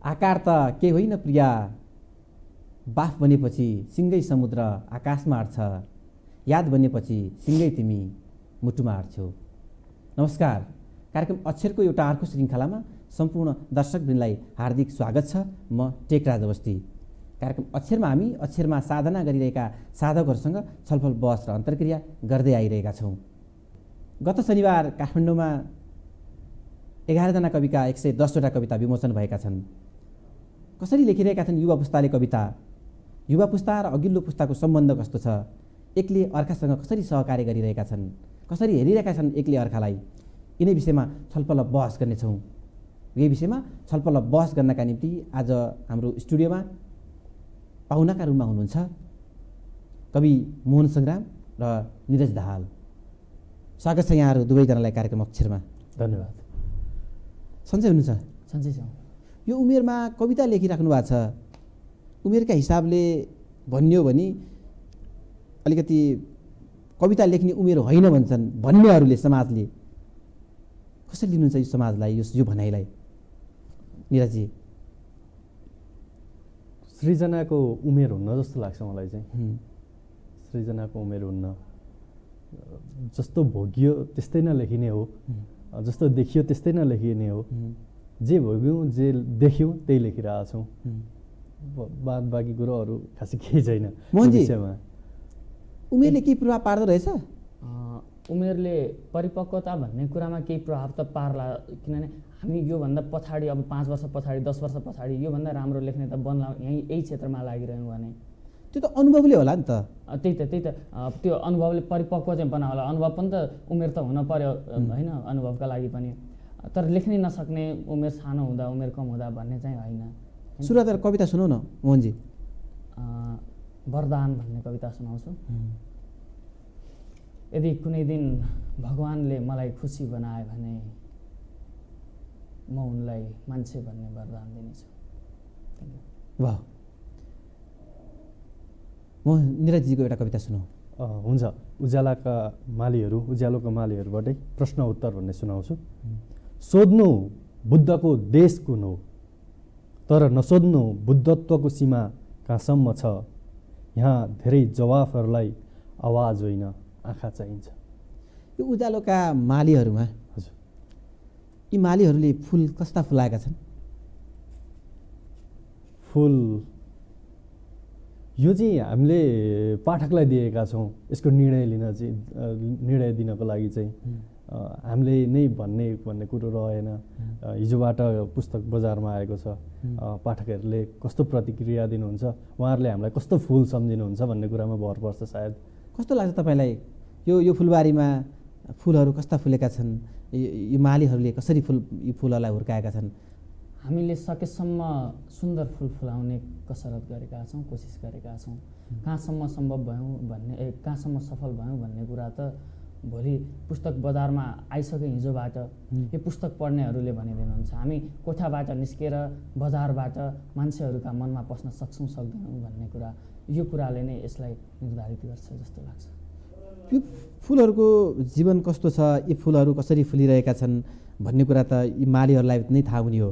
आकार त के होइन प्रिया, बाफ बनेपछि सिङ्गै समुद्र आकाशमा अट्छ, याद बनेपछि सिङ्गै तिमी मुटुमा अट्छौ। नमस्कार, कार्यक्रम अक्षरको एउटा अर्को श्रृङ्खलामा सम्पूर्ण दर्शकवृन्दलाई हार्दिक स्वागत छ। म टेकराज अवस्थी। कार्यक्रम अक्षरमा हामी अक्षरमा साधना गरिरहेका साधकहरूसँग छलफल बहस र अन्तर्क्रिया गर्दै आइरहेका छौँ। गत शनिबार काठमाडौँमा 11 जना कविका 110वटा कविता विमोचन भएका छन्। कसरी लेखिरहेका छन् युवा पुस्ताले कविता, युवा पुस्ता र अघिल्लो पुस्ताको सम्बन्ध कस्तो छ, एकले अर्कासँग कसरी सहकार्य गरिरहेका छन्, कसरी हेरिरहेका छन् एकले अर्कालाई, यिनै विषयमा छलफल बहस गर्नेछौँ। यही विषयमा छलफल बहस गर्नका निम्ति आज हाम्रो स्टुडियोमा पाहुनाका रूपमा हुनुहुन्छ कवि मोहन सङ्ग्राम र निरज दाहाल। स्वागत छ यहाँहरू दुवैजनालाई कार्यक्रम अक्षरमा। धन्यवाद। सन्चै हुनुहुन्छ? सन्चै छ। यो उमेरमा कविता लेखिराख्नु भएको छ, उमेरका हिसाबले भनियो भने अलिकति कविता लेख्ने उमेर होइन भन्छन् भन्नेहरूले, समाजले कसरी लिनुहुन्छ यो समाजलाई, यो भनाइलाई? निरजी, सृजनाको उमेर हुन्न जस्तो लाग्छ मलाई चाहिँ। सृजनाको उमेर हुन्न, जस्तो भोगियो त्यस्तै नै लेखिने हो, जस्तो देखियो त्यस्तै नै लेखिने हो। जे भोग्यौँ जे देख्यौँ त्यही लेखिरहेछौँ। बाद बाँकी कुरोहरू खासै केही छैन विषयमा। उमेरले केही प्रभाव पार्दो रहेछ? उमेरले परिपक्वता भन्ने कुरामा केही प्रभाव त पार्ला, किनभने हामी योभन्दा पछाडि, अब 5 वर्ष पछाडि 10 वर्ष पछाडि योभन्दा राम्रो लेख्ने त बन्ला यही क्षेत्रमा लागिरह्यौँ भने त्यो त अनुभवले होला नि त। त्यही त त्यो अनुभवले परिपक्व चाहिँ बना होला। अनुभव पनि त उमेर त हुन पर्यो होइन, अनुभवका लागि पनि। तर लेख्नै नसक्ने, उमेर सानो हुँदा उमेर कम हुँदा भन्ने चाहिँ होइन। सुरुवात कविता सुनौ न मोहनजी। वरदान भन्ने कविता सुनाउँछु। यदि कुनै दिन भगवानले मलाई खुसी बनाए भने म उनलाई मान्छे भन्ने वरदान दिनेछु। वाह। म निरजीको एउटा कविता सुनाऊ। हुन्छ। उज्यालोका मालीहरूबाटै प्रश्न उत्तर भन्ने सुनाउँछु। सोध्नु बुद्धको देश कुन हो, तर नसोध्नु बुद्धत्वको सीमा कहाँसम्म छ। यहाँ धेरै जवाफहरूलाई आवाज होइन आँखा चाहिन्छ। यो उज्यालोका मालीहरूमा हजुर, यी मालीहरूले फुल कस्ता फुलाएका छन्? फुल यो चाहिँ हामीले पाठकलाई दिएका छौँ। यसको निर्णय दिनको लागि चाहिँ हामीले नै भन्ने कुरो रहेन। हिजोबाट पुस्तक बजारमा आएको छ, पाठकहरूले कस्तो प्रतिक्रिया दिनुहुन्छ, उहाँहरूले हामीलाई कस्तो फुल सम्झिनुहुन्छ भन्ने कुरामा भर पर्छ सायद। कस्तो लाग्छ तपाईँलाई यो फुलबारीमा फुलहरू कस्ता फुलेका छन्, यो मालीहरूले कसरी यी फुलहरूलाई हुर्काएका छन्? हामीले सकेसम्म सुन्दर फुल फुलाउने कसरत गरेका छौँ, कोसिस गरेका छौँ। कहाँसम्म सम्भव भयौँ भन्ने, कहाँसम्म सफल भयौँ भन्ने कुरा त भोलि पुस्तक बजारमा आइसके हिजोबाट यो पुस्तक पढ्नेहरूले भनिदिनुहुन्छ। हामी कोठाबाट निस्केर बजारबाट मान्छेहरूका मनमा पस्न सक्छौँ सक्दैनौँ भन्ने कुरा, यो कुराले नै यसलाई निर्धारित गर्छ जस्तो लाग्छ। यो फुलहरूको जीवन कस्तो छ, यी फुलहरू कसरी फुलिरहेका छन् भन्ने कुरा त यी मालीहरूलाई नै थाहा हुने हो।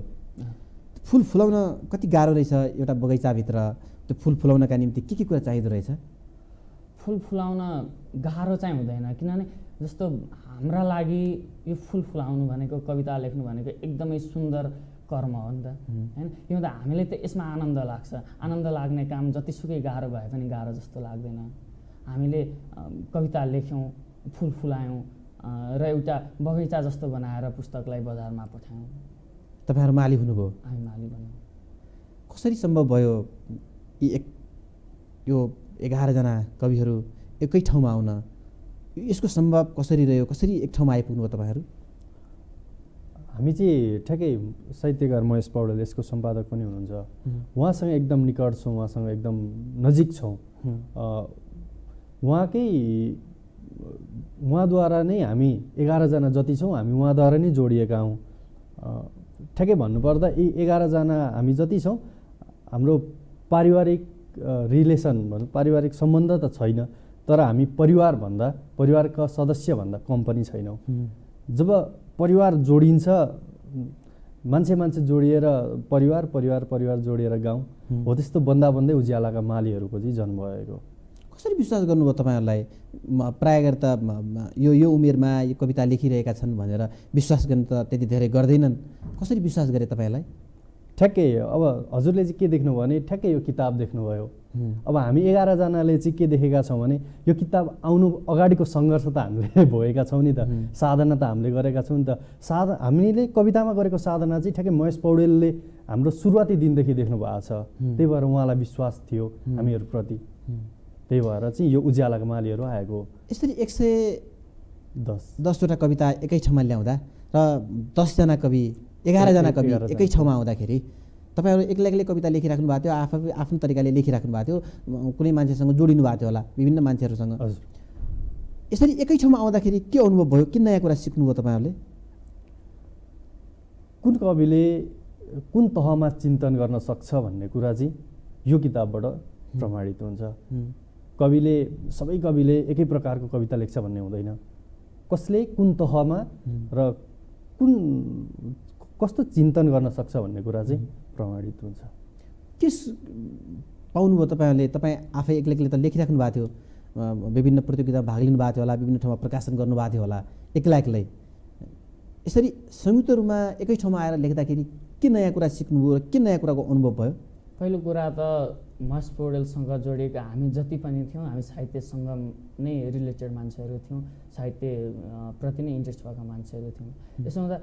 फुल फुलाउन कति गाह्रो रहेछ एउटा बगैँचाभित्र? त्यो फुल फुलाउनका निम्ति के कुरा चाहिँदो रहेछ? फुल फुलाउन गाह्रो चाहिँ हुँदैन, किनभने जस्तो हाम्रा लागि यो फुल फुलाउनु भनेको, कविता लेख्नु भनेको एकदमै सुन्दर कर्म हो नि त होइन। यो त हामीले त यसमा आनन्द लाग्छ। आनन्द लाग्ने काम जतिसुकै गाह्रो भए पनि गाह्रो जस्तो लाग्दैन। हामीले कविता लेख्यौँ, फुल फुलायौँ र एउटा बगैँचा जस्तो बनाएर पुस्तकलाई बजारमा पठायौँ। तपाईँहरू माली हुनुभयो? हामी माली बन्यौँ। कसरी सम्भव भयो यो 11 जना कविहरू एकै ठाउँमा आउन? यसको सम्भव कसरी रह्यो, कसरी एक ठाउँमा आइपुग्नुभयो तपाईँहरू? हामी चाहिँ ठ्याक्कै साहित्यकार महेश पौडेल यसको सम्पादक पनि हुनुहुन्छ, उहाँसँग एकदम निकट छौँ, उहाँसँग एकदम नजिक छौँ। उहाँद्वारा नै हामी 11 जना जति छौँ, हामी उहाँद्वारा नै जोडिएका हौँ। ठ्याक्कै भन्नुपर्दा यी 11 जना हामी जति छौँ, हाम्रो पारिवारिक रिलेसन भनौँ, पारिवारिक सम्बन्ध त छैन, तर हामी परिवारका सदस्यभन्दा कम पनि छैनौँ। जब परिवार जोडिन्छ मान्छे जोडिएर परिवार जोडिएर गाउँ हो त्यस्तो बन्दा बन्दै उज्यालाका मालीहरूको चाहिँ जन्म भएको। कसरी विश्वास गर्नुभयो तपाईँहरूलाई? प्राय गरी त यो उमेरमा यो कविता लेखिरहेका छन् भनेर विश्वास गर्न त त्यति धेरै गर्दैनन्। कसरी विश्वास गरे तपाईँलाई? ठ्याक्कै अब हजुरले चाहिँ के देख्नुभयो भने ठ्याक्कै यो किताब देख्नुभयो। अब हामी 11 जनाले चाहिँ के देखेका छौँ भने यो किताब आउनु अगाडिको सङ्घर्ष त हामीले भएका छौँ नि त, साधना त हामीले गरेका छौँ नि त। हामीले कवितामा गरेको साधना चाहिँ ठ्याक्कै महेश पौडेलले हाम्रो सुरुवाती दिनदेखि देख्नु भएको छ। त्यही भएर उहाँलाई विश्वास थियो हामीहरूप्रति। त्यही भएर चाहिँ यो उज्यालाका मालीहरू आएको। यसरी 110वटा कविता एकै ठाउँमा ल्याउँदा र 10 जना कवि 11 जना कवि एकै ठाउँमा आउँदाखेरि तपाईँहरू एक्लै कविता लेखिराख्नु भएको थियो, आफ्नो तरिकाले लेखिराख्नु भएको थियो, कुनै मान्छेसँग जोडिनु भएको थियो होला, विभिन्न मान्छेहरूसँग। हजुर, यसरी एकै ठाउँमा आउँदाखेरि के अनुभव भयो? के नयाँ कुरा सिक्नुभयो तपाईँहरूले? कुन कविले कुन तहमा चिन्तन गर्न सक्छ भन्ने कुरा चाहिँ यो किताबबाट प्रमाणित हुन्छ। सबै कविले एकै प्रकारको कविता लेख्छ भन्ने हुँदैन। कसले कुन तहमा र कस्तो चिन्तन गर्न सक्छ भन्ने कुरा चाहिँ प्रमाणित हुन्छ। के पाउनुभयो तपाईँहरूले? तपाईँ आफै एक्लै त लेखिराख्नु भएको थियो, विभिन्न प्रतियोगितामा भाग लिनु भएको थियो होला, विभिन्न ठाउँमा प्रकाशन गर्नुभएको थियो होला एक्लै। यसरी संयुक्त रूपमा एकै ठाउँमा आएर लेख्दाखेरि के नयाँ कुरा सिक्नुभयो र के नयाँ कुराको अनुभव भयो? पहिलो कुरा त महेश पौडेलसँग जोडिएका हामी जति पनि थियौँ, हामी साहित्यसँग नै रिलेटेड मान्छेहरू थियौँ, साहित्य प्रति नै इन्ट्रेस्ट भएका मान्छेहरू थियौँ। यसमा त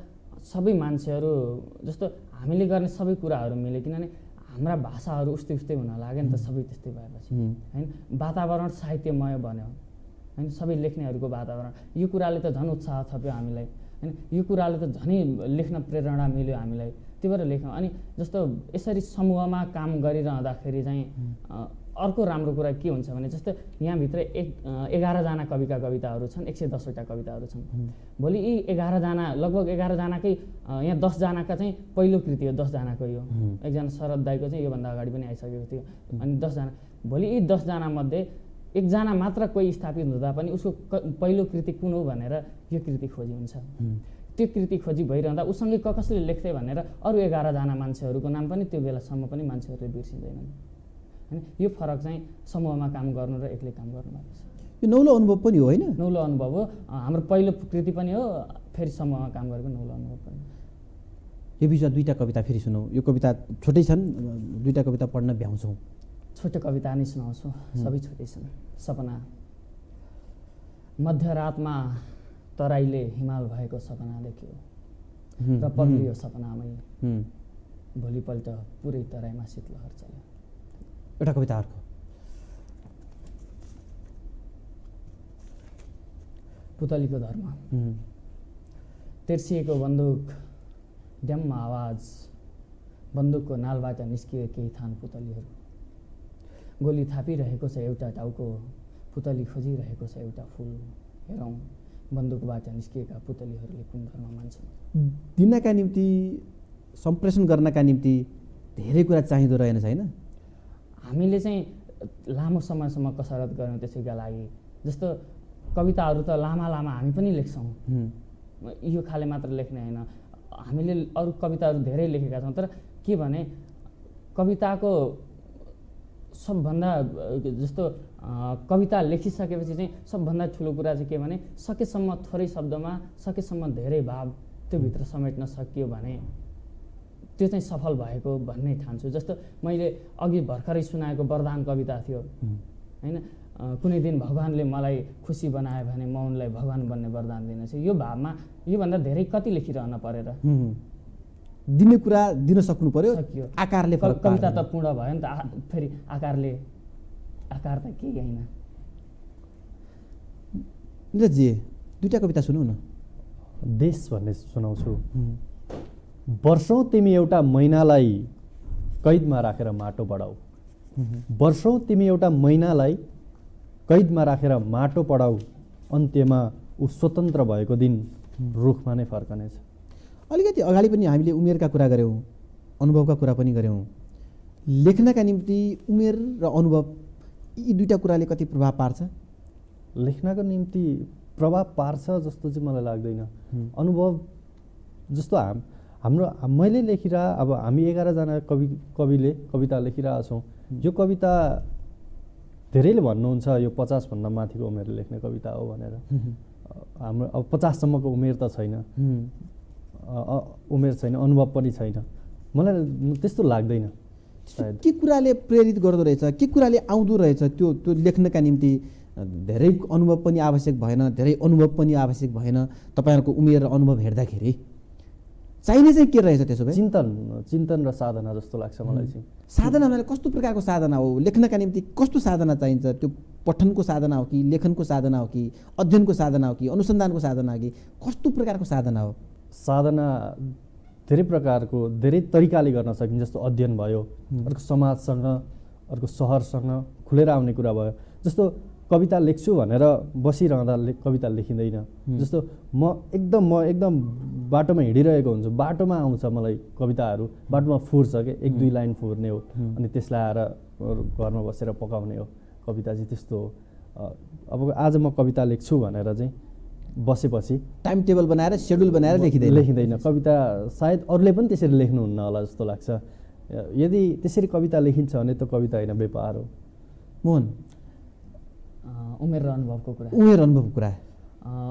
सबै मान्छेहरू जस्तो हामीले गर्ने सबै कुराहरू मिले, किनभने हाम्रा भाषाहरू उस्तै हुन लाग्यो नि त। सबै त्यस्तै भएपछि होइन, वातावरण साहित्यमय बन्यो होइन, सबै लेख्नेहरूको वातावरण। यो कुराले त झन् उत्साह थप्यो हामीलाई होइन, यो कुराले त झनै लेख्न प्रेरणा मिल्यो हामीलाई। त्यही भएर लेख्यौँ। अनि जस्तो यसरी समूहमा काम गरिरहँदाखेरि चाहिँ अर्को राम्रो कुरा के हुन्छ भने जस्तो यहाँभित्र 11 जना कविका कविताहरू छन्, 110वटा कविताहरू छन्। भोलि यी 11 जना लगभग 11 जनाकै यहाँ 10 जनाका चाहिँ पहिलो कृति हो, 10 जनाको यो। एकजना शरद दाईको चाहिँ योभन्दा अगाडि पनि आइसकेको थियो। अनि 10 जना, भोलि यी 10 जनामध्ये 1 जना मात्र कोही स्थापित हुँदा पनि उसको पहिलो कृति कुन हो भनेर यो कृति खोजी हुन्छ। त्यो कृति खोजी भइरहँदा उसँगै कसले लेख्थे भनेर अरू 11 जना मान्छेहरूको नाम पनि त्यो बेलासम्म पनि मान्छेहरूले बिर्सिँदैनन् होइन। यो फरक चाहिँ समूहमा काम गर्नु र एक्लै काम गर्नु भएको छ। यो नौलो अनुभव पनि हो होइन? नौलो अनुभव हो, हाम्रो पहिलो कृति पनि हो, फेरि समूहमा काम गरेको नौलो अनुभव पनि। यो बिचमा 2टा कविता फेरि सुनौँ। यो कविता छोटै छन्, 2टा कविता पढ्न भ्याउँछौँ। छोटो कविता नै सुनाउँछु, सबै छोटै छन्। सपना। मध्यरातमा तराईले हिमाल भएको सपना देख्यो र पग्लियो सपनामै। भोलिपल्ट पुरै तराईमा शीतलहर चल्यो। एउटा कविता अर्को। पुतलीको धर्म। तेर्सिएको बन्दुक, ड्याम्म आवाज, बन्दुकको नालबाट निस्किए केही थान पुतलीहरू। गोली थापिरहेको छ एउटा टाउको, पुतली खोजिरहेको छ एउटा फुल। हेरौँ बन्दुकबाट निस्किएका पुतलीहरूले कुन धर्म मान्छन्। दिनका निम्ति, सम्प्रेषण गर्नका निम्ति धेरै कुरा चाहिँदो रहेन छैन? हामीले चाहिँ लामो समयसम्म कसरत गऱ्यौँ त्यसैका लागि। जस्तो कविताहरू त लामा हामी पनि लेख्छौँ, यो खाले मात्र लेख्ने होइन। हामीले अरू कविताहरू धेरै लेखेका छौँ, तर के भने कविताको सबभन्दा जस्तो कविता लेखिसकेपछि चाहिँ सबभन्दा ठुलो कुरा चाहिँ के भने सकेसम्म थोरै शब्दमा सकेसम्म धेरै भाव त्योभित्र समेट्न सकियो भने त्यो चाहिँ सफल भएको भन्ने ठान्छु। जस्तो मैले अघि भर्खरै सुनाएको वरदान कविता थियो होइन, कुनै दिन भगवान्ले मलाई खुसी बनायो भने म उनलाई भगवान् बन्ने वरदान दिनेछु। यो भावमा योभन्दा धेरै कति लेखिरहन परेर दिने कुरा दिन सक्नु पर्यो। सकियो। आकारले कविता त पूर्ण भयो नि त, फेरि आकार त केही होइन। निरजजी 2टा कविता सुनौ न। देश भन्ने सुनाउँछु। वर्षौँ तिमी एउटा मैनालाई कैदमा राखेर माटो बढाऊ। वर्षौँ तिमी एउटा मैनालाई कैदमा राखेर माटो पढाऊ। अन्त्यमा ऊ स्वतन्त्र भएको दिन रुखमा नै फर्कनेछ। अलिकति अगाडि पनि हामीले उमेरका कुरा गऱ्यौँ, अनुभवका कुरा पनि गऱ्यौँ। लेख्नका निम्ति उमेर र अनुभव यी 2टा कुराले कति प्रभाव पार्छ? लेख्नको निम्ति प्रभाव पार्छ जस्तो चाहिँ मलाई लाग्दैन। अनुभव जस्तो मैले लेखिरह अब हामी 11जना कविले कविता लेखिरहेका छौँ। यो कविता धेरैले भन्नुहुन्छ यो 50भन्दा माथिको उमेरले लेख्ने कविता हो भनेर। हाम्रो अब 50सम्मको उमेर त छैन, उमेर छैन, अनुभव पनि छैन। मलाई त्यस्तो लाग्दैन। के कुराले प्रेरित गर्दो रहेछ, के कुराले आउँदो रहेछ त्यो लेख्नका निम्ति? धेरै अनुभव पनि आवश्यक भएन, धेरै अनुभव पनि आवश्यक भएन। तपाईँहरूको उमेर र अनुभव हेर्दाखेरि चाहिने चाहिँ के रहेछ त्यसो भए? चिन्तन र साधना जस्तो लाग्छ मलाई चाहिँ। साधना भने कस्तो प्रकारको साधना हो? लेख्नका निम्ति कस्तो साधना चाहिन्छ? त्यो पठनको साधना हो कि लेखनको साधना हो कि अध्ययनको साधना हो कि अनुसन्धानको साधना हो कि कस्तो प्रकारको साधना हो? साधना धेरै प्रकारको, धेरै तरिकाले गर्न सकिन्छ। जस्तो अध्ययन भयो, अर्को समाजसँग, अर्को सहरसँग खुलेर आउने कुरा भयो। जस्तो कविता लेख्छु भनेर बसिरहँदा कविता लेखिँदैन। जस्तो म एकदम बाटोमा हिँडिरहेको हुन्छु, बाटोमा आउँछ मलाई कविताहरू, बाटोमा फुर्छ के, 1-2 लाइन फुर्ने हो, अनि त्यसलाई आएर घरमा बसेर पकाउने हो। कविता चाहिँ त्यस्तो हो। अब आज म कविता लेख्छु भनेर चाहिँ बसेपछि टाइम टेबल बनाएर सेड्युल बनाएर लेखिँदैन। कविता सायद अरूले पनि त्यसरी लेख्नुहुन्न होला जस्तो लाग्छ। यदि त्यसरी कविता लेखिन्छ भने त कविता होइन, व्यापार हो। मोहन, उमेर र अनुभवको कुरा।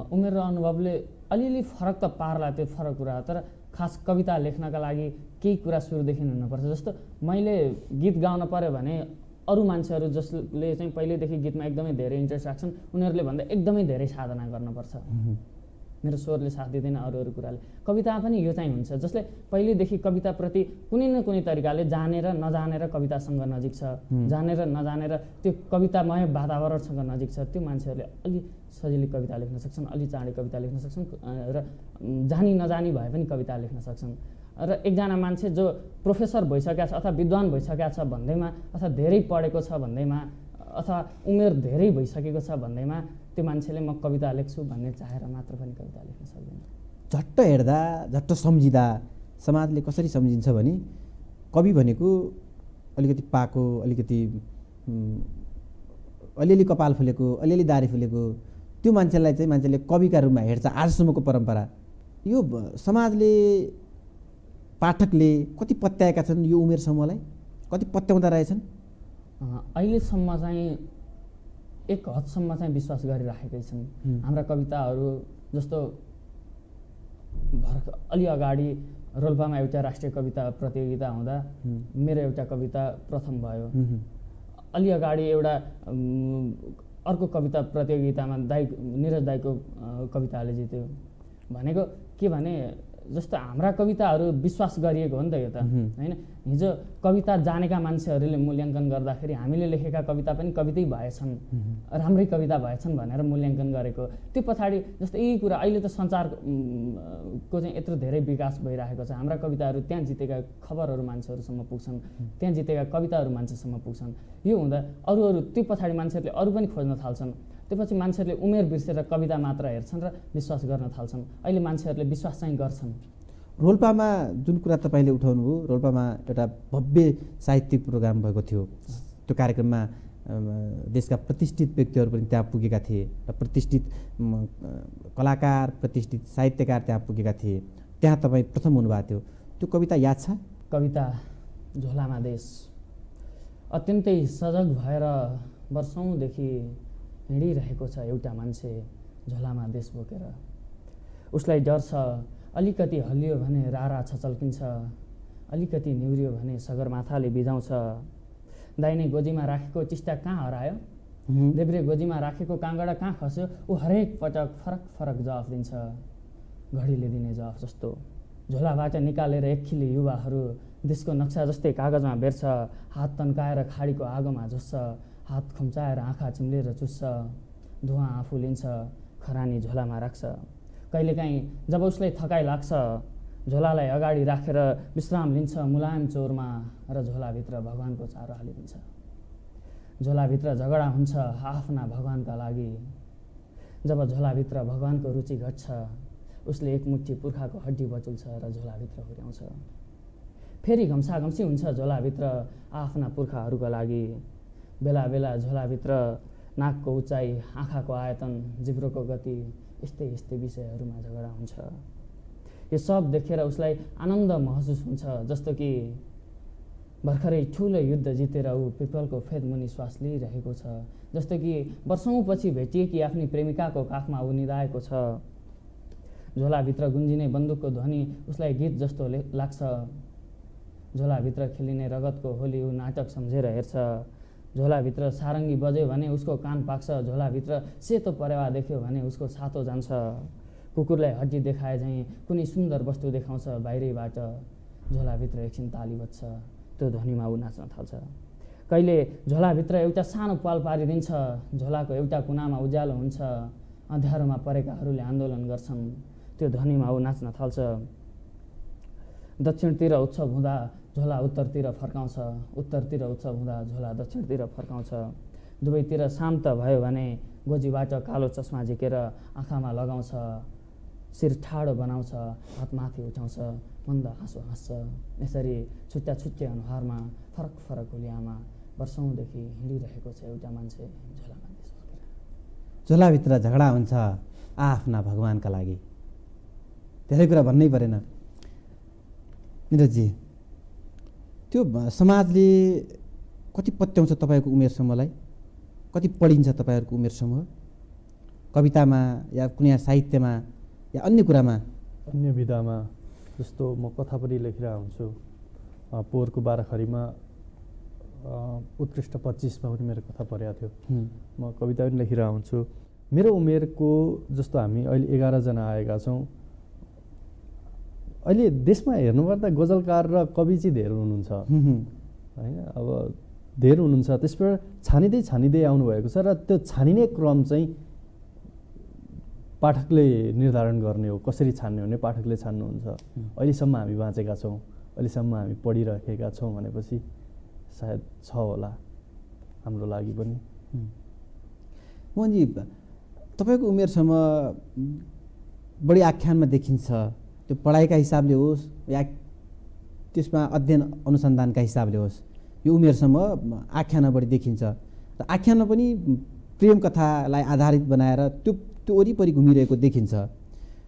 उमेर र अनुभवले अलिअलि फरक त पार्ला, त्यो फरक कुरा हो। तर खास कविता लेख्नका लागि केही कुरा सुरुदेखि हुनुपर्छ। जस्तो मैले गीत गाउन पर्यो भने अरू मान्छेहरू जसले चाहिँ पहिल्यैदेखि गीतमा एकदमै धेरै इन्ट्रेस्ट राख्छन् उनीहरूले भन्दा एकदमै धेरै साधना गर्नुपर्छ। मेरो स्वरले साथ दिँदैन, अरू कुराले। कवितामा पनि यो चाहिँ हुन्छ, जसले पहिल्यैदेखि कविताप्रति कुनै न कुनै तरिकाले जानेर नजानेर कवितासँग नजिक छ, जानेर नजानेर त्यो कवितामय वातावरणसँग नजिक छ, त्यो मान्छेहरूले अलि सजिलै कविता लेख्न सक्छन्, अलि चाँडै कविता लेख्न सक्छन् र जानी नजानी भए पनि कविता लेख्न सक्छन्। र एकजना मान्छे जो प्रोफेसर भइसकेका छ अथवा विद्वान भइसकेका छ भन्दैमा, अथवा धेरै पढेको छ भन्दैमा, अथवा उमेर धेरै भइसकेको छ भन्दैमा त्यो मान्छेले म कविता लेख्छु भन्ने चाहेर मात्र पनि कविता लेख्न सक्दैन। झट्ट हेर्दा, झट्ट सम्झिँदा समाजले कसरी सम्झिन्छ भने कवि भनेको अलिकति पाको, अलिकति अलिअलि कपाल फुलेको, अलिअलि दारी फुलेको त्यो मान्छेलाई चाहिँ मान्छेले कविका रूपमा हेर्छ। आजसम्मको परम्परा यो समाजले, पाठकले कति पत्याएका छन् यो उमेर समूहलाई? कति पत्याउँदा रहेछन्? अहिलेसम्म चाहिँ एक हदसम्म चाहिँ विश्वास गरिराखेकै छन्। हाम्रा कविताहरू जस्तो अलि अगाडि रोल्पामा एउटा राष्ट्रिय कविता प्रतियोगिता हुँदा मेरो एउटा कविता प्रथम भयो। अलि अगाडि एउटा अर्को कविता प्रतियोगितामा निरज दाईको कविताले जित्यो। भनेको के भने जस्तो हाम्रा कविताहरू विश्वास गरिएको हो नि त यो त, होइन? हिजो कविता जानेका मान्छेहरूले मूल्याङ्कन गर्दाखेरि हामीले लेखेका कविता पनि कवितै भएछन्, राम्रै कविता भएछन् भनेर मूल्याङ्कन गरेको। त्यो पछाडि जस्तो यही कुरा अहिले त सञ्चारको चाहिँ यत्रो धेरै विकास भइरहेको छ। हाम्रा कविताहरू त्यहाँ जितेका खबरहरू मान्छेहरूसम्म पुग्छन्, त्यहाँ जितेका कविताहरू मान्छेसम्म पुग्छन्। यो हुँदा अरू त्यो पछाडि मान्छेहरूले अरू पनि खोज्न थाल्छन्। त्यसपछि मान्छेहरूले उमेर बिर्सेर कविता मात्र हेर्छन् र विश्वास गर्न थाल्छन्। अहिले मान्छेहरूले विश्वास चाहिँ गर्छन्। रोल्पामा जुन कुरा तपाईँले उठाउनुभयो, रोल्पामा एउटा भव्य साहित्यिक प्रोग्राम भएको थियो। त्यो कार्यक्रममा देशका प्रतिष्ठित व्यक्तिहरू पनि त्यहाँ पुगेका थिए र प्रतिष्ठित कलाकार, प्रतिष्ठित साहित्यकार त्यहाँ पुगेका थिए। त्यहाँ तपाईँ प्रथम हुनुभएको थियो। त्यो कविता याद छ? कविता झोलामा देश। अत्यन्तै सजग भएर वर्षौँदेखि हिँडिरहेको छ एउटा मान्छे झोलामा देश बोकेर। उसलाई डर छ, अलिकति हल्लियो भने रारा छचल्किन्छ, अलिकति निहुरियो भने सगरमाथाले बिजाउँछ। दाहिने गोजीमा राखेको टिस्टा कहाँ हरायो, देब्रे गोजीमा राखेको काँगडा कहाँ खस्यो, ऊ हरेक पटक फरक फरक जवाफ दिन्छ, घडीले दिने जवाफ जस्तो। झोलाबाट निकालेर एकखिले युवाहरू देशको नक्सा जस्तै कागजमा बेर्छ, हात तन्काएर खाडीको आगोमा झुस्छ, हात खुम्चाएर आँखा चिम्लेर चुस्छ, धुवाँ आफू लिन्छ, खरानी झोलामा राख्छ। कहिलेकाहीँ जब उसलाई थकाइ लाग्छ झोलालाई अगाडि राखेर विश्राम लिन्छ मुलायम चौरमा र झोलाभित्र भगवानको चारो हालिदिन्छ। झोलाभित्र झगडा हुन्छ आफ्ना भगवानका लागि। जब झोलाभित्र भगवानको रुचि घट्छ उसले एक मुठी पुर्खाको हड्डी बचुल्छ र झोलाभित्र हुर्याउँछ। फेरि घम्साघम्सी हुन्छ झोलाभित्र आफ्ना पुर्खाहरूका लागि। बेला बेला झोलाभित्र नाकको उचाइ, आँखाको आयतन, जिब्रोको गति, यस्तै यस्तै विषयहरूमा झगडा हुन्छ। यो सब देखेर उसलाई आनन्द महसुस हुन्छ। जस्तो कि भर्खरै ठुलो युद्ध जितेर ऊ पिपलको फेदमुनि श्वास लिइरहेको छ। जस्तो कि वर्षौँपछि भेटिएकी आफ्नी प्रेमिकाको काखमा ऊ निदाएको छ। झोलाभित्र गुन्जिने बन्दुकको ध्वनि उसलाई गीत जस्तो लाग्छ। झोलाभित्र खेलिने रगतको होली ऊ नाटक सम्झेर हेर्छ। झोलाभित्र सारङ्गी बज्यो भने उसको कान पाक्छ। झोलाभित्र सेतो परेवा देख्यो भने उसको छातो जान्छ। कुकुरलाई हड्डी देखाए झैँ कुनै सुन्दर वस्तु देखाउँछ बाहिरैबाट। झोलाभित्र एकछिन ताली बज्छ, त्यो ध्वनिमा ऊ नाच्न थाल्छ। कहिले झोलाभित्र एउटा सानो पाल पारिदिन्छ। झोलाको एउटा कुनामा उज्यालो हुन्छ। अँध्यारोमा परेकाहरूले आन्दोलन गर्छन्। त्यो ध्वनिमा ऊ नाच्न थाल्छ। दक्षिणतिर उत्सव हुँदा झोला उत्तरतिर फर्काउँछ। उत्तरतिर उत्सव हुँदा झोला दक्षिणतिर फर्काउँछ। दुवैतिर शान्त भयो भने गोजीबाट कालो चस्मा झिकेर आँखामा लगाउँछ। शिर ठाडो बनाउँछ, हात माथि उठाउँछ, मन्द हाँसो हाँस्छ। यसरी छुट्टा छुट्टै अनुहारमा फरक फरक हुलियामा वर्षौँदेखि हिँडिरहेको छ एउटा मान्छे झोलामा देश बोकेर। झोलाभित्र झगडा हुन्छ आफ्ना भगवान्का लागि। धेरै कुरा भन्नै परेन निरजजी। त्यो समाजले कति पत्याउँछ तपाईँको उमेर समूहलाई? कति पढिन्छ तपाईँहरूको उमेर समूह? कवितामा या कुनै साहित्यमा या अन्य कुरामा? अन्य विधामा जस्तो म कथा पनि लेखिरहेको हुन्छु। पोहोरको 12 खरीमा उत्कृष्ट 25मा पनि मेरो कथा परेको थियो। म कविता पनि लेखिरहेको हुन्छु। मेरो उमेरको जस्तो हामी अहिले 11 जना आएका छौँ। अहिले देशमा हेर्नुपर्दा गजलकार र कवि चाहिँ धेरै हुनुहुन्छ होइन। अब धेरै हुनुहुन्छ, त्यसबाट छानिँदै आउनुभएको छ र त्यो छानिने क्रम चाहिँ पाठकले निर्धारण गर्ने हो। कसरी छान्ने भने पाठकले छान्नुहुन्छ। अहिलेसम्म हामी बाँचेका छौँ, अहिलेसम्म हामी पढिरहेका छौँ भनेपछि सायद छ होला हाम्रो लागि पनि। मोहनजी, तपाईँको उमेरसम्म बढी आख्यानमा देखिन्छ। त्यो पढाइका हिसाबले होस् या त्यसमा अध्ययन अनुसन्धानका हिसाबले होस्, यो उमेरसम्म आख्यानमा बढी देखिन्छ। र आख्यानमा पनि प्रेम कथालाई आधारित बनाएर त्यो वरिपरि घुमिरहेको देखिन्छ।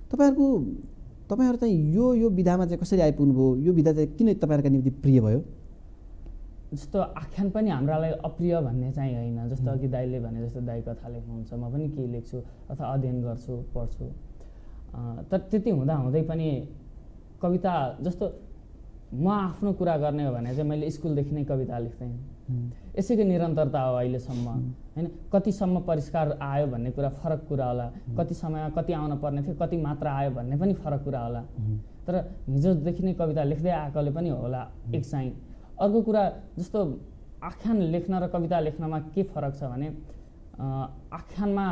तपाईँहरू चाहिँ यो विधामा चाहिँ कसरी आइपुग्नुभयो? यो विधा चाहिँ किन तपाईँहरूका निम्ति प्रिय भयो? जस्तो आख्यान पनि हाम्रा लागि अप्रिय भन्ने चाहिँ होइन। जस्तो अघि दाइले भने जस्तो दाइ कथा लेख्नुहुन्छ, म पनि केही लेख्छु अथवा अध्ययन गर्छु, पढ्छु। तर त्यति हुँदाहुँदै पनि कविता जस्तो म आफ्नो कुरा गर्ने हो भने चाहिँ मैले स्कुलदेखि नै कविता लेख्थेँ। यसैको निरन्तरता हो अहिलेसम्म होइन। कतिसम्म परिष्कार आयो भन्ने कुरा फरक कुरा होला। कति समयमा कति आउन पर्ने थियो, कति मात्रा आयो भन्ने पनि फरक कुरा होला। तर हिजोदेखि नै कविता लेख्दै आएकोले पनि होला एक चाहिँ। अर्को कुरा जस्तो आख्यान लेख्न र कविता लेख्नमा के फरक छ भने आख्यानमा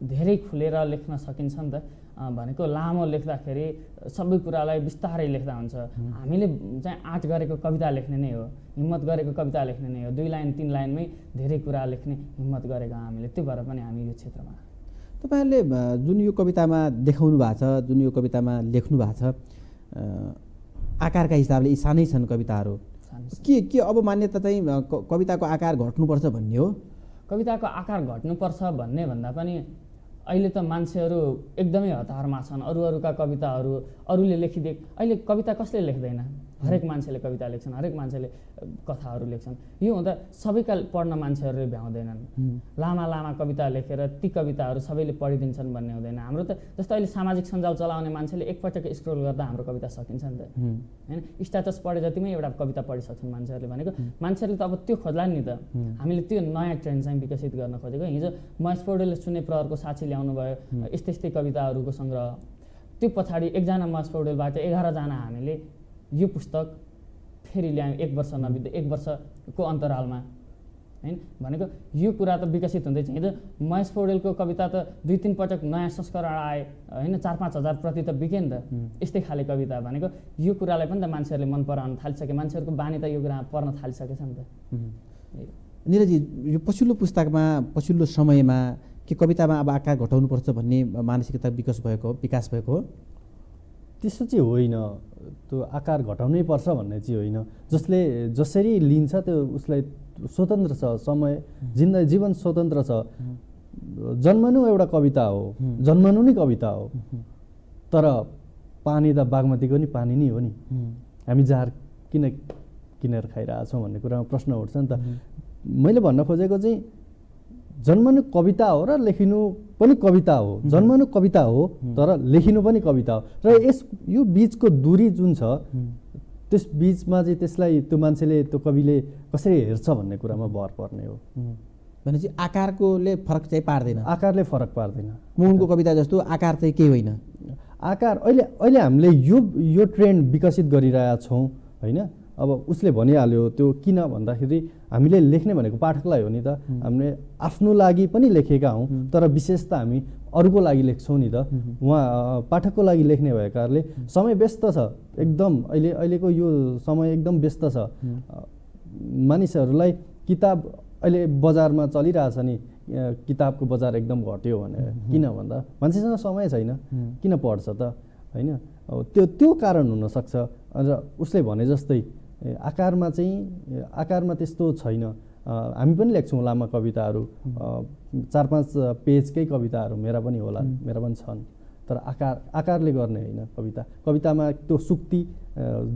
धेरै खुलेर लेख्न सकिन्छ नि त। भनेको लामो लेख्दाखेरि सबै कुरालाई बिस्तारै लेख्दा हुन्छ। हामीले चाहिँ आँट गरेको कविता लेख्ने नै हो, हिम्मत गरेको कविता लेख्ने नै हो। 2 लाइन 3 लाइनमै धेरै कुरा लेख्ने हिम्मत गरेको हामीले। त्यो भएर पनि हामी यो क्षेत्रमा। तपाईँहरूले जुन यो कवितामा देखाउनु भएको छ, जुन यो कवितामा लेख्नु भएको छ, आकारका हिसाबले यी सानै छन् कविताहरू। के अब मान्यता चाहिँ कविताको आकार घट्नुपर्छ भन्ने हो? कविताको आकार घट्नुपर्छ भन्ने भन्दा पनि अहिले त मान्छेहरू एकदमै हतारमा छन्। अरूका कविताहरू अरूले लेखिदिए। अहिले कविता कसले लेख्दैन? हरेक मान्छेले कविता लेख्छन्, हरेक मान्छेले कथाहरू लेख्छन्। यो हुँदा सबैका पढ्न मान्छेहरूले भ्याउँदैनन्। लामा लामा कविता लेखेर ती कविताहरू सबैले पढिदिन्छन् भन्ने हुँदैन। हाम्रो त जस्तो अहिले सामाजिक सञ्जाल चलाउने मान्छेले एकपटक स्क्रोल गर्दा हाम्रो कविता सकिन्छ नि त होइन। स्ट्याटस पढे जतिमै एउटा कविता पढिसक्छन् मान्छेहरूले। भनेको मान्छेहरूले त अब त्यो खोज्ला नि त। हामीले त्यो नयाँ ट्रेन्ड चाहिँ विकसित गर्न खोजेको। हिजो महेश पौडेलले शून्य प्रहरको साक्षी ल्याउनु भयो, यस्तै कविताहरूको सङ्ग्रह। त्यो पछाडि एकजना महेश पौडेलबाट 11 जना हामीले यो पुस्तक फेरि ल्यायौँ 1 वर्ष नबित्दै 1 वर्षको अन्तरालमा होइन। भनेको यो कुरा त विकसित हुँदैछ। हिजो महेश पौडेलको कविता त 2-3 पटक नयाँ संस्करण आए होइन, 4-5 हजार प्रति त बिके नि त। यस्तै खाले कविता भनेको यो कुरालाई पनि त मान्छेहरूले मन पराउन थालिसके। मान्छेहरूको बानी त यो कुरामा पर्न थालिसकेछ नि त। निरजी, यो पछिल्लो पुस्तकमा पछिल्लो समयमा के कवितामा अब आकार घटाउनुपर्छ भन्ने मानसिकता विकास भएको हो? त्यसो चाहिँ होइन। त्यो आकार घटाउनै पर्छ भन्ने चाहिँ होइन। जसले जसरी लिन्छ त्यो उसलाई स्वतन्त्र छ। समय जीवन स्वतन्त्र छ। जन्मनु एउटा कविता हो, जन्मनु नै कविता हो। तर पानी त बागमतीको नि पानी नै हो नि, हामी जार किन किनेर खाइरहेछौँ भन्ने कुरामा प्रश्न उठ्छ नि त। मैले भन्न खोजेको चाहिँ जन्मनु कविता हो र लेखिनु पनि कविता हो, जन्मनु कविता हो तर लेखिनु पनि कविता हो। र यो बिचको दूरी जुन छ त्यस बिचमा चाहिँ त्यसलाई त्यो मान्छेले त्यो कविले कसरी हेर्छ भन्ने कुरामा भर पर्ने हो। भनेपछि आकारकोले फरक चाहिँ पार्दैन, आकारले फरक पार्दैन। मोहनको कविता जस्तो आकार चाहिँ केही होइन। आकार अहिले हामीले यो ट्रेन्ड विकसित गरिरहेका छौँ होइन। अब उसले भनिहाल्यो त्यो किन भन्दाखेरि हामीले लेख्ने भनेको पाठकलाई हो नि त। हामीले आफ्नो लागि पनि लेखेका हौँ तर विशेष त हामी अरूको लागि लेख्छौँ नि त। उहाँ पाठकको लागि लेख्ने भएको कारणले समय व्यस्त छ एकदम। अहिलेको यो समय एकदम व्यस्त छ। मानिसहरूलाई किताब अहिले बजारमा चलिरहेछ नि, किताबको बजार एकदम घट्यो भनेर। किन भन्दा मान्छेसँग समय छैन, किन पढ्छ त होइन। त्यो कारण हुनसक्छ। र उसले भने जस्तै आकारमा त्यस्तो छैन। हामी पनि लेख्छौँ लामा कविताहरू, 4-5 पेजकै कविताहरू मेरा पनि होला, मेरा पनि छन्। तर आकारले गर्ने होइन कवितामा त्यो सुक्ति,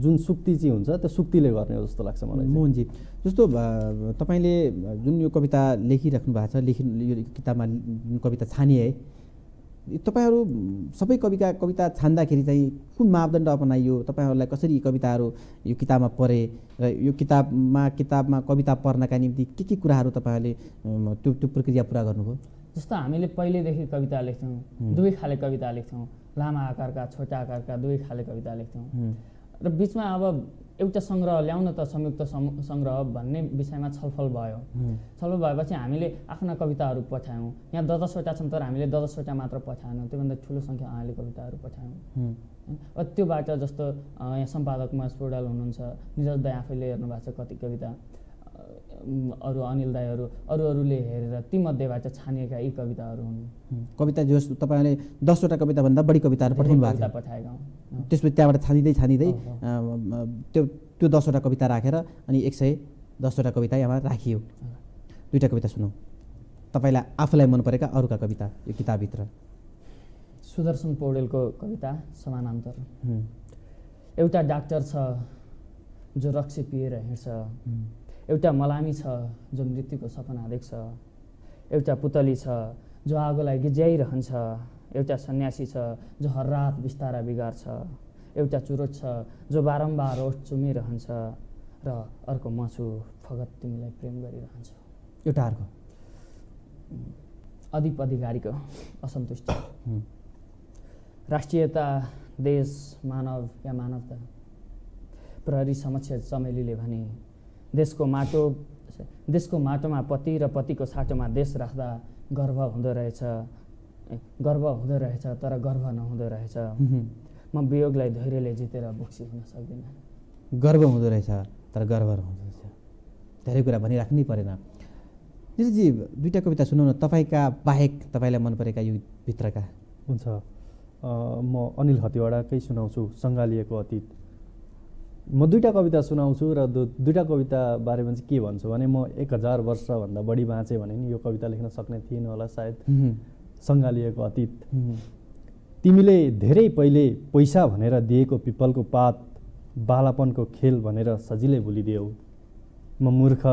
जुन सुक्ति चाहिँ हुन्छ त्यो सुक्तिले गर्ने हो जस्तो लाग्छ मलाई। मोहनजी जस्तो तपाईँले जुन यो कविता लेखिराख्नु भएको छ, यो किताबमा कविता छानिए है, तपाईँहरू सबै कविता छान्दाखेरि चाहिँ कुन मापदण्ड अपनाइयो? तपाईँहरूलाई कसरी कविताहरू यो किताबमा पढे र यो किताबमा कविता पढ्नका निम्ति के कुराहरू तपाईँहरूले त्यो प्रक्रिया पुरा गर्नुभयो? जस्तो हामीले पहिलेदेखि कविता लेख्थ्यौँ, दुवै खाले कविता लेख्थ्यौँ, लामा आकारका छोटा आकारका दुवै खाले कविता लेख्थ्यौँ। र बिचमा अब एउटा सङ्ग्रह ल्याउन त संयुक्त सङ्ग्रह भन्ने विषयमा छलफल भयो। छलफल भएपछि हामीले आफ्ना कविताहरू पठायौँ। यहाँ 10-वटा छन् तर हामीले 10वटा मात्र पठाएनौँ, त्योभन्दा ठुलो सङ्ख्या आले कविताहरू पठायौँ। त्योबाट जस्तो यहाँ सम्पादक महेश पौडेल हुनुहुन्छ, निरज दाई आफैले हेर्नु भएको छ कति कविता, अरू अनिल दाईहरू अरूले हेरेर तीमध्येबाट छानिएका यी कविताहरू हुन्। कविता जो तपाईँले 10वटा कविताभन्दा बढी कविताहरू पठाउनु भएको छ, पठाएका हौँ। त्यसपछि त्यहाँबाट छानिँदै त्यो 10वटा कविता राखेर अनि 110वटा कविता यहाँ राखियो। 2टा कविता सुनौँ, तपाईँलाई आफूलाई मन परेका अरूका कविता यो किताबभित्र। सुदर्शन पौडेलको कविता समानान्तर। एउटा डाक्टर छ जो रक्सी पिएर हिँड्छ, एउटा मलामी छ जो मृत्युको सपना देख्छ, एउटा पुतली छ जो आगोलाई गिज्याइरहन्छ, एउटा सन्यासी छ जो हर रात बिस्तारा बिगार्छ, एउटा चुरोट छ जो बारम्बार ओठ चुमिरहन्छ र अर्को म छु फगत तिमीलाई प्रेम गरिरहन्छ। एउटा अर्को अधिप अधिकारीको असन्तुष्टि। राष्ट्रियता, देश, मानव या मानवता। प्रहरी समक्ष चमेलीले भने देशको माटोमा पति र पतिको छाटोमा देश राख्दा गर्व हुँदो रहेछ तर गर्व नहुँदो रहेछ। म वियोगलाई धैर्यले जितेर बोक्सी हुन सक्दिनँ। गर्व हुँदो रहेछ तर गर्व नहुँदो रहेछ, धेरै कुरा भनिराख्नै परेन। निरजी 2टा कविता सुनाउन, तपाईँका बाहेक तपाईँलाई मन परेका यो भित्रका। हुन्छ, म अनिल हतिवडाकै सुनाउँछु, सङ्गालिएको अतीत। म 2टा कविता सुनाउँछु र 2टा कविता बारेमा चाहिँ के भन्छु भने म 1000 वर्षभन्दा बढी बाँचेँ भने नि यो कविता लेख्न सक्ने थिएन होला सायद। सङ्गालिएको अतीत। तिमीले धेरै पहिले पैसा भनेर दिएको पिपलको पात बालापनको खेल भनेर सजिलै भुलिदियौ। म मूर्ख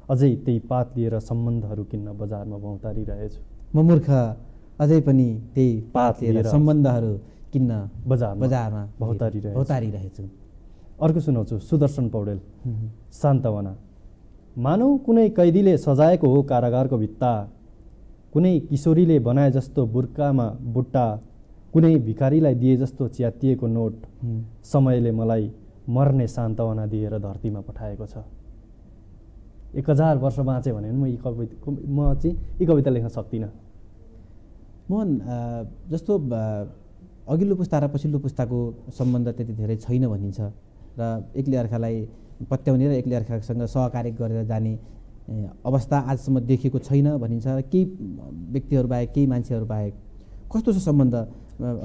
अझै त्यही पात लिएर सम्बन्धहरू किन्न बजारमा भौतारिरहेछु। म मूर्ख अझै पनि त्यही पात लिएर सम्बन्धहरू किन्न बजारमा भौतारिरहेछु। अर्को सुनाउँछु, सुदर्शन पौडेल, सान्तवना। मानौ कुनै कैदीले सजाएको हो कारागारको भित्ता, कुनै किशोरीले बनाए जस्तो बुर्कामा बुट्टा, कुनै भिखारीलाई दिए जस्तो च्यातिएको नोट, समयले मलाई मर्ने सान्तवना दिएर धरतीमा पठाएको छ। 1000 वर्ष बाँचेँ भने म चाहिँ यी कविता लेख्न सक्दिनँ। मोहन, जस्तो अघिल्लो पुस्ता र पछिल्लो पुस्ताको सम्बन्ध त्यति धेरै छैन भनिन्छ र एकले अर्कालाई पत्याउने र एकले अर्कासँग सहकार्य गरेर जाने अवस्था आजसम्म देखिएको छैन भनिन्छ र केही व्यक्तिहरू बाहेक, केही मान्छेहरू बाहेक। कस्तो छ सम्बन्ध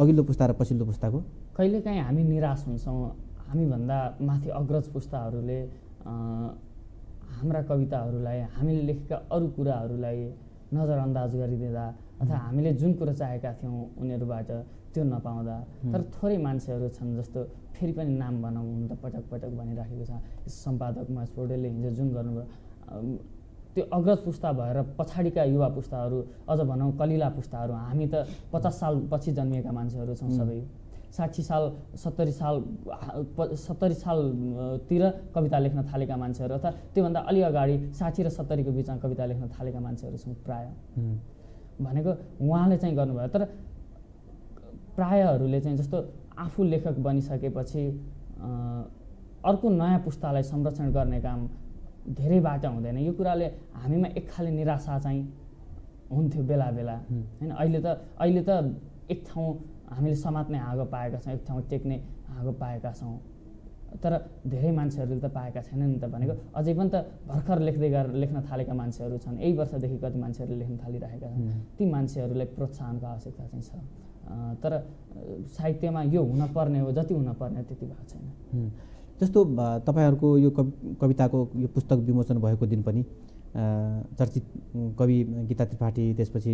अघिल्लो पुस्ता र पछिल्लो पुस्ताको? कहिलेकाहीँ हामी निराश हुन्छौँ। हामीभन्दा माथि अग्रज पुस्ताहरूले हाम्रा कविताहरूलाई, हामीले लेखेका अरू कुराहरूलाई नजरअन्दाज गरिदिँदा अथवा हामीले जुन कुरो चाहेका थियौँ उनीहरूबाट त्यो नपाउँदा। तर थोरै मान्छेहरू छन् जस्तो फेरि पनि नाम बनाउँ हुन त पटक पटक भनिराखेको छ सम्पादक महेश पौडेलले हिजो जुन गर्नुभयो, त्यो अग्रज पुस्ता भएर पछाडिका युवा पुस्ताहरू, अझ भनौँ कलिला पुस्ताहरू, हामी त 50 साल पछि जन्मिएका मान्छेहरू छौँ सबै। 60 साल 70 सालतिर कविता लेख्न थालेका मान्छेहरू, अथवा त्योभन्दा अलि अगाडि 60 र 70 को बिचमा कविता लेख्न थालेका मान्छेहरू छौँ प्राय। भनेको उहाँले चाहिँ गर्नुभयो। तर प्रायहरूले चाहिँ जस्तो आफू लेखक बनिसकेपछि अर्को नयाँ पुस्तालाई संरक्षण गर्ने काम धेरैबाट हुँदैन। यो कुराले हामीमा एक खाले निराशा चाहिँ हुन्थ्यो बेला बेला होइन। अहिले त एक ठाउँ हामीले समात्ने हाँगो पाएका छौँ, एक ठाउँ टेक्ने हाँगो पाएका छौँ, तर धेरै मान्छेहरूले त पाएका छैनन् नि त। भनेको अझै पनि त भर्खर लेख्न थालेका मान्छेहरू छन्, यही वर्षदेखि कति मान्छेहरूले लेख्न थालिरहेका छन्। ती मान्छेहरूलाई प्रोत्साहनको आवश्यकता चाहिँ छ। तर साहित्यमा यो हुनपर्ने हो, जति हुनपर्ने त्यति भएको छैन। जस्तो तपाईँहरूको यो कविताको यो पुस्तक विमोचन भएको दिन पनि चर्चित कवि गीता त्रिपाठी, त्यसपछि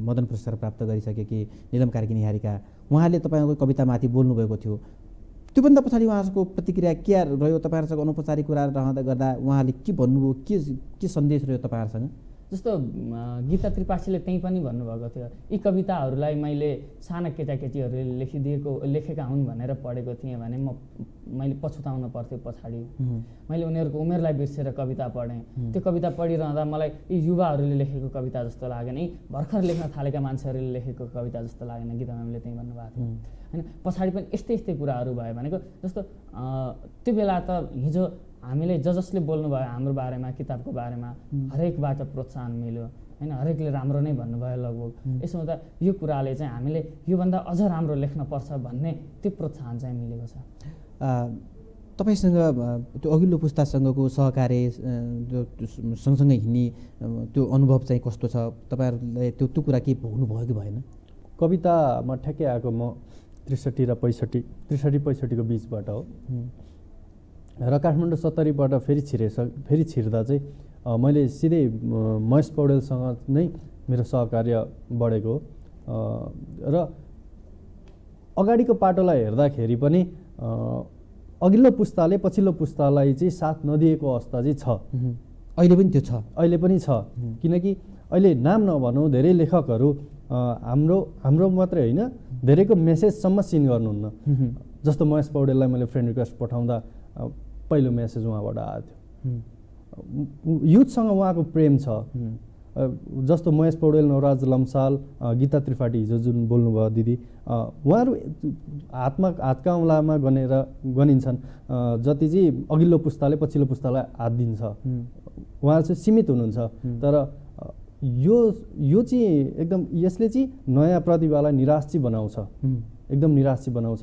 मदन पुरस्कार प्राप्त गरिसकेकी नीलम कार्की निहारीका, उहाँले तपाईँहरूको कवितामाथि बोल्नुभएको थियो। त्योभन्दा पछाडि उहाँहरूको प्रतिक्रिया के रह्यो? तपाईँहरूसँग अनौपचारिक कुरा रहँदा गर्दा उहाँले के भन्नुभयो, के सन्देश रह्यो तपाईँहरूसँग? जस्तो गीता त्रिपाठीले त्यहीँ पनि भन्नुभएको थियो, यी कविताहरूलाई मैले साना केटाकेटीहरूले लेखेका हुन् भनेर पढेको थिएँ भने मैले पछुताउन पर्थ्यो पछाडि। मैले उनीहरूको उमेरलाई बिर्सेर कविता पढेँ। त्यो कविता पढिरहँदा मलाई यी युवाहरूले लेखेको कविता जस्तो लागेन, यी भर्खर लेख्न थालेका मान्छेहरूले लेखेको कविता जस्तो लागेन। गीता म्यामले त्यहीँ भन्नुभएको थियो होइन। पछाडि पनि यस्तै कुराहरू भयो। भनेको जस्तो त्यो बेला त हिजो हामीले जसले बोल्नुभयो हाम्रो बारेमा, किताबको बारेमा, हरेकबाट प्रोत्साहन मिल्यो होइन। हरेकले राम्रो नै भन्नुभयो लगभग। यसो हुँदा यो कुराले चाहिँ हामीले योभन्दा अझ राम्रो लेख्नुपर्छ भन्ने त्यो प्रोत्साहन चाहिँ मिलेको छ। तपाईँसँग त्यो अघिल्लो पुस्तासँगको सहकार्य, सँगसँगै हिँड्ने त्यो अनुभव चाहिँ कस्तो छ? तपाईँहरूले त्यो कुरा के भोग्नुभयो कि भएन? कवितामा ठ्याक्कै आएको म 63 र 65 को बिचबाट हो र काठमाडौँ 70बाट फेरि छिर्दा चाहिँ मैले सिधै महेश पौडेलसँग नै मेरो सहकार्य बढेको र अगाडिको पाटोलाई हेर्दाखेरि पनि अघिल्लो पुस्ताले पछिल्लो पुस्तालाई चाहिँ साथ नदिएको अवस्था चाहिँ छ। अहिले पनि त्यो छ? अहिले पनि छ। किनकि अहिले नाम नभनौँ, धेरै लेखकहरू हाम्रो मात्रै होइन, धेरैको मेसेजसम्म सिन गर्नुहुन्न। जस्तो महेश पौडेललाई मैले फ्रेन्ड रिक्वेस्ट पठाउँदा पहिलो मेसेज उहाँबाट आएको थियो। युथसँग उहाँको प्रेम छ। जस्तो महेश पौडेल, नवराज लम्साल, गीता त्रिपाठी हिजो जुन बोल्नुभयो दिदी, उहाँहरू हातका औँलामा गनिन्छन् जति चाहिँ अघिल्लो पुस्ताले पछिल्लो पुस्तालाई हात दिन्छ। उहाँहरू चाहिँ सीमित हुनुहुन्छ। तर यो चाहिँ एकदम यसले चाहिँ नयाँ प्रतिभालाई निराश चाहिँ बनाउँछ, एकदम निराश चाहिँ बनाउँछ।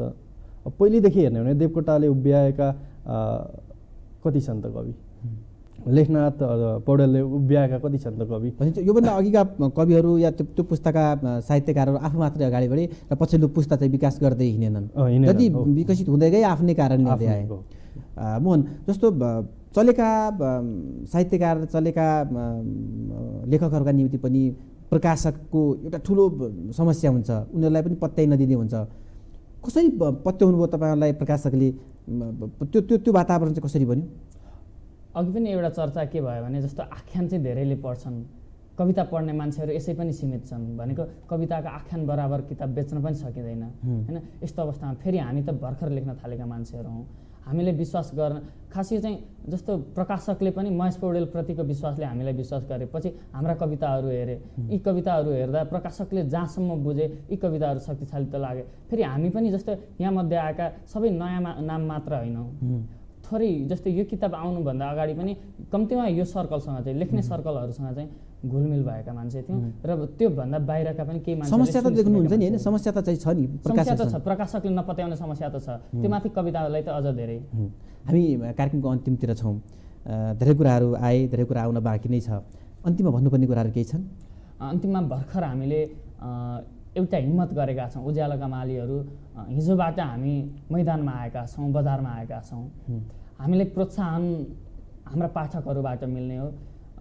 पहिलेदेखि हेर्ने हो भने देवकोटाले उभ्याएका कति छन् त कवि, लेखनाथ पौडेलले उभ्याएका कति छन् त कवि। योभन्दा अघिका कविहरू या त्यो पुस्ताका साहित्यकारहरू आफू मात्रै अगाडि बढे र पछिल्लो पुस्ता चाहिँ विकास गर्दै हिँडेनन्। जति विकसित हुँदै गए आफ्नै कारणले हुँदै आए। मोहन, जस्तो चलेका साहित्यकार, चलेका लेखकहरूका निम्ति पनि प्रकाशकको एउटा ठुलो समस्या हुन्छ, उनीहरूलाई पनि पत्याइ नदिने हुन्छ। कसरी पत्याउनु भयो तपाईँहरूलाई प्रकाशकले? त्यो वातावरण चाहिँ कसरी बन्यो? अघि पनि एउटा चर्चा के भयो भने जस्तो आख्यान चाहिँ धेरैले पढ्छन्, कविता पढ्ने मान्छेहरू यसै पनि सीमित छन्। भनेको कविताको आख्यान बराबर किताब बेच्न पनि सकिँदैन होइन। यस्तो अवस्थामा फेरि हामी त भर्खर लेख्न थालेका मान्छेहरू हौँ। हामीले विश्वास गर्न खासै चाहिँ जस्तो प्रकाशकले पनि महेश पौडेलप्रतिको विश्वासले हामीलाई विश्वास गरेपछि हाम्रा कविताहरू हेरे। यी कविताहरू हेर्दा प्रकाशकले जहाँसम्म बुझे यी कविताहरू शक्तिशाली त लागे। फेरि हामी पनि जस्तो यहाँ मध्ये आएका सबै नयाँ नाम मात्र होइनौँ। थोरै जस्तो यो किताब आउनुभन्दा अगाडि पनि कम्तीमा यो सर्कलसँग चाहिँ लेख्ने सर्कलहरूसँग चाहिँ घुलमिल भएका मान्छे थियौँ र त्योभन्दा बाहिरका पनि केही मान्छे। समस्या त देख्नुहुन्छ नि होइन? समस्या त चाहिँ छ नि, समस्या त छ, प्रकाशकले नपत्याउने समस्या त छ। त्यो माथि कवितालाई त अझ धेरै। हामी कार्यक्रमको अन्तिमतिर छौँ। धेरै कुराहरू आए, धेरै कुरा आउन बाँकी नै छ। अन्तिममा भन्नुपर्ने कुराहरू केही छन्? अन्तिममा भर्खर हामीले एउटा हिम्मत गरेका छौँ। उज्यालोका मालीहरू हिजोबाट हामी मैदानमा आएका छौँ, बजारमा आएका छौँ। हामीले प्रोत्साहन हाम्रा पाठकहरूबाट मिल्ने हो।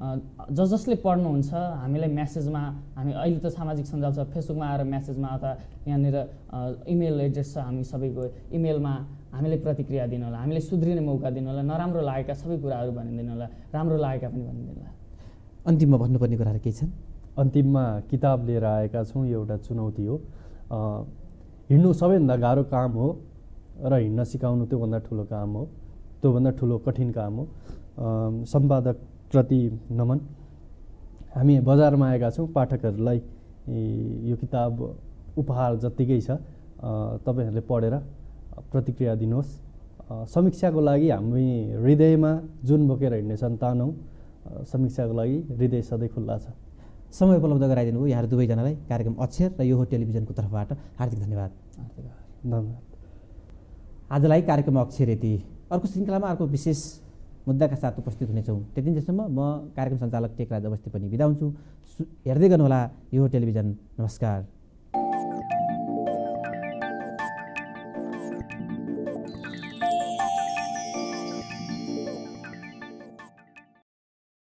जसले पढ्नुहुन्छ हामीलाई म्यासेजमा, हामी अहिले त सामाजिक सञ्जाल छ, फेसबुकमा आएर म्यासेजमा अथवा यहाँनिर इमेल एड्रेस छ हामी सबैको, इमेलमा हामीलाई प्रतिक्रिया दिनु होला, हामीले सुध्रिने मौका दिनु होला, नराम्रो लागेका सबै कुराहरू भनिदिनु होला, राम्रो लागेका पनि भनिदिनु होला। अन्तिममा भन्नुपर्ने कुराहरू केही छन्? अन्तिममा किताब लिएर आएका छौँ, यो एउटा चुनौती हो। हिँड्नु सबैभन्दा गाह्रो काम हो र हिँड्न सिकाउनु त्योभन्दा ठुलो काम हो, त्योभन्दा ठुलो कठिन काम हो। सम्पादकप्रति नमन। हामी बजारमा आएका छौँ, पाठकहरूलाई यो किताब उपहार जत्तिकै छ, तपाईँहरूले पढेर प्रतिक्रिया दिनुहोस्। समीक्षाको लागि हामी हृदयमा जुन बोकेर हिँड्ने सन्तान हौँ, समीक्षाको लागि हृदय सधैँ खुल्ला छ। समय उपलब्ध गराइदिनु भयो यहाँहरू दुवैजनालाई कार्यक्रम अक्षर र यो हो टेलिभिजनको तर्फबाट हार्दिक धन्यवाद। धन्यवाद। आजलाई कार्यक्रम अक्षर यति। अर्को श्रृङ्खलामा अर्को विशेष मुद्दाका साथ उपस्थित हुनेछौँ। त्यतिन्जेलसम्म म कार्यक्रम सञ्चालक टेकराज अवस्थी पनि बिदा हुन्छु। हेर्दै गर्नुहोला यो हो टेलिभिजन। नमस्कार।